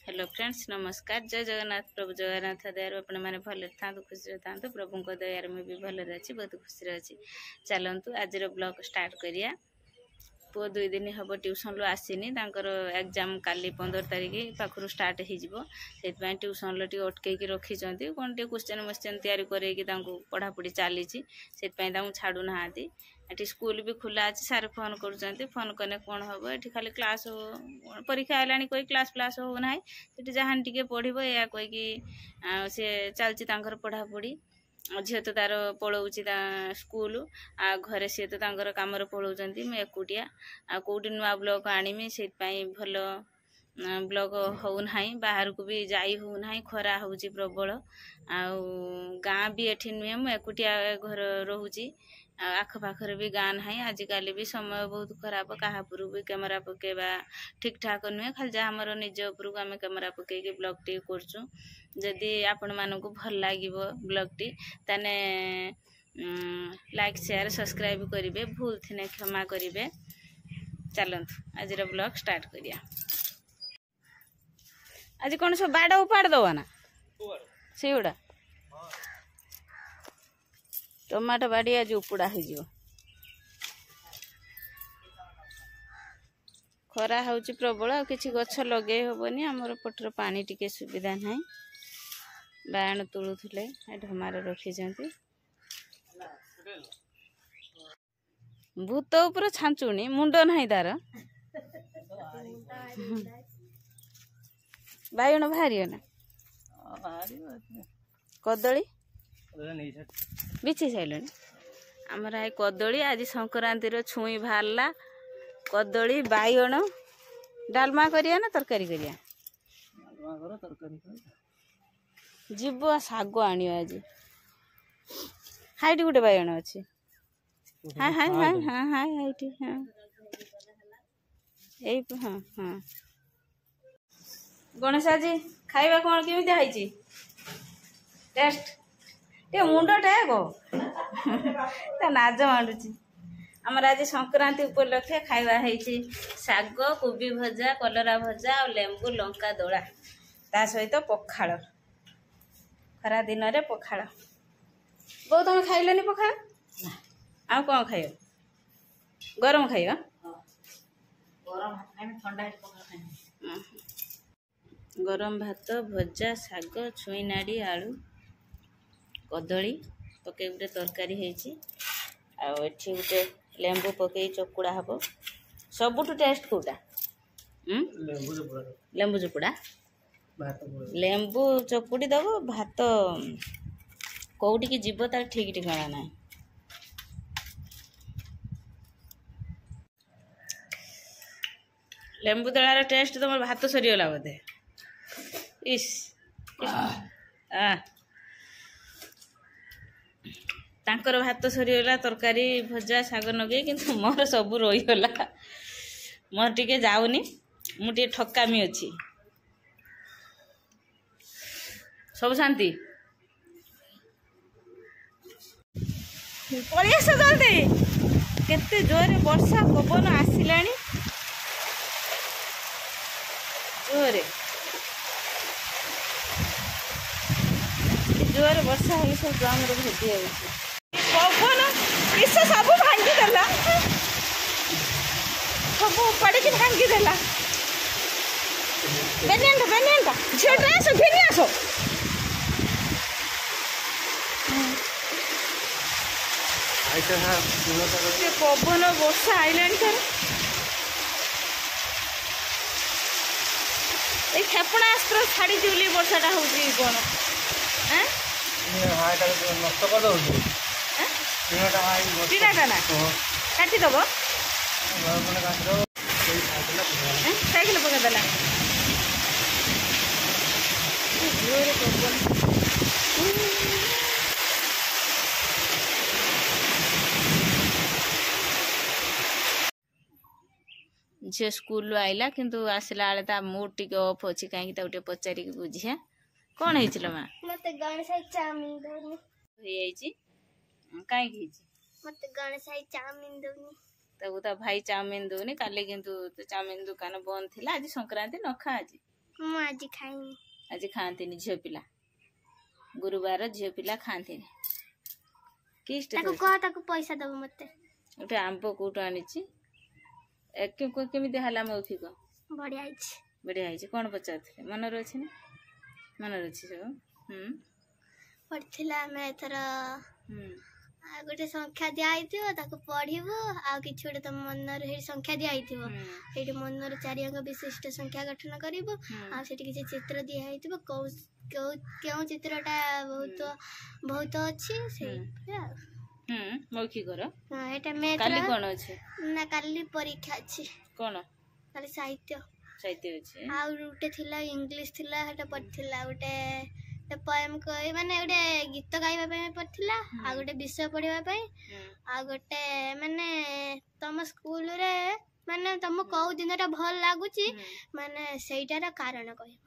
Hello friends नमस्कार जय जगन्नाथ प्रभु जगन्नाथ दयार आपण मैंने भले था खुशी था प्रभु दयार में भी भले अच्छी बहुत खुशी अच्छी चलतु आज ब्लॉग स्टार्ट करिया पुओ 2 दिन हम ट्यूशन रू आसीनी एग्जाम काली 15 तारिख पाखु स्टार्ट हो ट्यूशन टी अटकई रखी कौन टे क्वेश्चन मुश्चन तैयारी करके पढ़ापढ़ी चली छाड़ू ना ये स्कूल भी खुला अच्छी सार फोन कर फोन कने कौन हम ये खाली क्लास हो परीक्षा है कोई क्लास प्लास हो ना ये जहाँ टे पढ़ो या कहीकि सी चलती पढ़ापढ़ी झील तो तार पलाऊँच स्कूल आ घरे सी तो कम पलाऊँ मुझे एकुटिया आ कौटी नुआ ब्लॉक आनीमी से भल ब्लॉक होना बाहर को भी जाई होना खरा हो प्रबल आ गाँ भी एठी नुहे मुझे एकुटिया घर रोची आखपाखर भी गाँ ना आजिकल भी समय बहुत खराब क्या भी कैमेरा पकेबा ठीक ठाक नुहे खाली जहाँ आम निज उपरक आम कैमेरा पकईकि ब्लॉग टी करचु जदि आपण मानक भल लगे ब्लॉग टी ताने लाइक शेयर सब्सक्राइब करेंगे भूल थी क्षमा करेंगे चलतु आज ब्लॉग स्टार्ट करिया आज कौन सब बाड़ उपाड़ दवा ना से गुड़ा टमाटो बाड़ी आज उपुड़ा हो खरा हो प्रबल आ किसी गछ लगे हेनी आमर पटर पानी टिके सुविधा ना बाण तुलुले ढमार रखी भूत उपर छांचुनी मुंड ना तार बायण बाहर ना कदली बिछी सारे आमर आई कदली आज संक्रांतिर छुई बाहरला कदली बायण डालमा करिया ना तरकारी करिया जीव शाग आण आज हाइट गोटे बायण अच्छी हाँ हाँ हाँ हाँ हाँ हाइट हाँ यही हाँ हाँ गणेश आज खाइबा कौन केमी टेस्ट टे मुंड टेको नाज मांडुची आमर आज संक्रांति उपलक्षे खाइबा शाग कोबी भजा कलरा भजा और लेंबू लंका दला ता सहित पखाड़ खरा दिन रे पखाड़ बहु तुम खाइलनि पखाड़ आ कौन खाइब गरम खाइबा गरम भात भजा शाग छुई नाड़ी आलू कदली पकई गोटे तरकारी एठी गोटे लेंबू पकई चकुड़ा हम सबुठ टेस्ट कौटा लेंबू चकुड़ा लेंबू चकुड़ी दब भात कौटी की जीव तार ठीक ठिकाना ना लेंबू दलार टेस्ट तुम भात सरीगला बोधे इस तांकर भात सरीगला तरकारी भजा शाग नगे किंतु मोर सब रहीगला मोर टिके जाऊनी मुझे ठकामी अच्छी सब शांति पलि आस जल्दी केते जोरे वर्षा पवन आसिला जोरे जोरे वर्षा हो सब ड्राम भेदी पवन किस सब भांगीदेला सब उपाड़ी की भांगीदेला बेनियंटा झील आस घिनी आस पवन वर्षा आईला ये क्षेपणास्त्र छाड़ी बोली वर्षाटा हो कौन टीनाटा ना काटिदेव साइकेल पकईदेला झील स्कूल आइला किंतु आसला बेले मूड टी अफ अच्छी कहीं पचारिक बुझिया कौन है माँ मत गणेश चाउमिन कहीं गणेश चाउमिन दौनी तब ता भाई चाउमिन दौनी काली किंतु चाउमिन दुकान बंद थी आज संक्रांति न खा आज ମୁଁ ଆଜି ଖାଇନି। ଆଜି ଖାଆନ୍ତିନି ଝିଅ ପିଲା, ଗୁରୁବାର ଝିଅ ପିଲା ଖାଆନ୍ତିନି। କିଷ୍ଟ ତାକୁ କହ ତାକୁ ପଇସା ଦବ ମତେ। ଗୋଟେ ଆମ୍ବ କୋଉଠୁ ଆଣିଛି, କେମିତି ହେଲା ମୌଖିକ? ବଢିଆ ହେଇଛି। ବଢିଆ ହେଇଛି। କଣ ପଚାରୁଥିଲେ ମନରେ ଅଛି ନା? ମନରେ ଅଛି ସବୁ। ପଢିଥିଲା ଆମେ ଏଥର ଗୋଟେ ସଂଖ୍ୟା ଦିଆ ହେଇଥିବ, ତାକୁ ପଢିବୁ। ଆଉ କିଛି ଗୋଟେ ତମ ମନରେ ସେଇଠି ସଂଖ୍ୟା ଦିଆ ହେଇଥିବ, ସେଇଠି ମନରେ 4 ଅଙ୍କ ବିଶିଷ୍ଟ ସଂଖ୍ୟା ଗଠନ କରିବୁ। ଆଉ ସେଠି କିଛି ଚିତ୍ର ଦିଆ ହେଇଥିବ, କେଉଁ ଚିତ୍ରଟା ବହୁତ ଅଛି ସେଇଟା। ମୌଖିକର ଏଇଟା କାଲି କଣ ଅଛି? ନା କାଲି ପରୀକ୍ଷା ଅଛି। କଣ? କାଲି ସାହିତ୍ୟ ଅଛି। ଆଉ ଗୋଟେ ଥିଲା ଇଂଲିଶ ଥିଲା, ସେଟା ପଢିଥିଲା। ଗୋଟେ ପଏମ ମାନେ ଗୋଟେ ଗୀତ ଗାଇବା ପାଇଁ ପଢିଥିଲା, ଆଉ ଗୋଟେ ବିଷୟ ପଢିବା ପାଇଁ, ଆଉ ଗୋଟେ ମାନେ ତମ ସ୍କୁଲରେ ମାନେ ତମକୁ କୋଉ ଦିନଟା ଭଲ ଲାଗୁଛି ମାନେ ସେଇଟାର କାରଣ କହିବ।